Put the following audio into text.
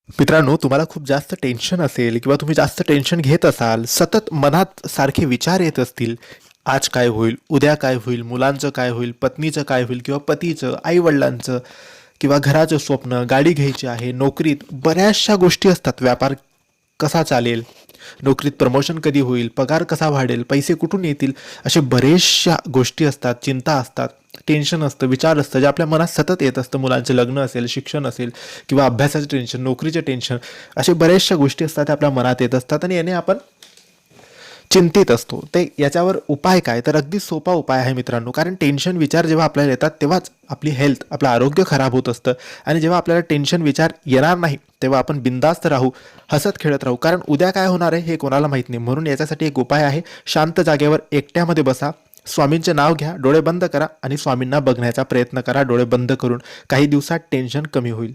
मित्रांनो, तुम्हाला खूप जास्त टेन्शन असेल किंवा तुम्ही जास्त टेन्शन घेत असाल, सतत मनात सारखे विचार येत असतील, आज काय होईल, उद्या काय होईल, मुलांचं काय होईल, पत्नीचं काय होईल किंवा पतीचं, आई-वडिलांचं किंवा घराचं स्वप्न, गाडी घ्यायची आहे, नोकरीत बऱ्याचशा गोष्टी असतात. व्यापार कसा चालेल, नोकरीत प्रमोशन कधी होईल, पगार कसा वाढेल, पैसे कुठून येतील, असे बरेचशा गोष्टी असतात, चिंता असतात, टेन्शन असतं, विचार असतं, जे आपल्या मनात सतत येत असतं. मुलांचं लग्न असेल, शिक्षण असेल किंवा अभ्यासाचं टेन्शन, नोकरीचे टेन्शन, असे बऱ्याचशा गोष्टी असतात त्या आपल्या मनात येत असतात आणि याने आपण चिंतित असतो. ते याच्यावर उपाय काय? तर अगदी सोपा उपाय आहे मित्रांनो. कारण टेन्शन विचार जेव्हा आपल्याला येतात तेव्हाच आपली हेल्थ, आपलं आरोग्य खराब होत असतं. आणि जेव्हा आपल्याला टेन्शन विचार येणार नाही तेव्हा आपण बिंदास्त राहू, हसत खेळत राहू. कारण उद्या काय होणार आहे हे कोणाला माहीत नाही. म्हणून याच्यासाठी एक उपाय आहे. शांत जागेवर एकट्यामध्ये बसा, स्वामींचे नाव घ्या, डोळे बंद करा आणि स्वामींना बघण्याचा प्रयत्न करा डोळे बंद करून. काही दिवसात टेन्शन कमी होईल.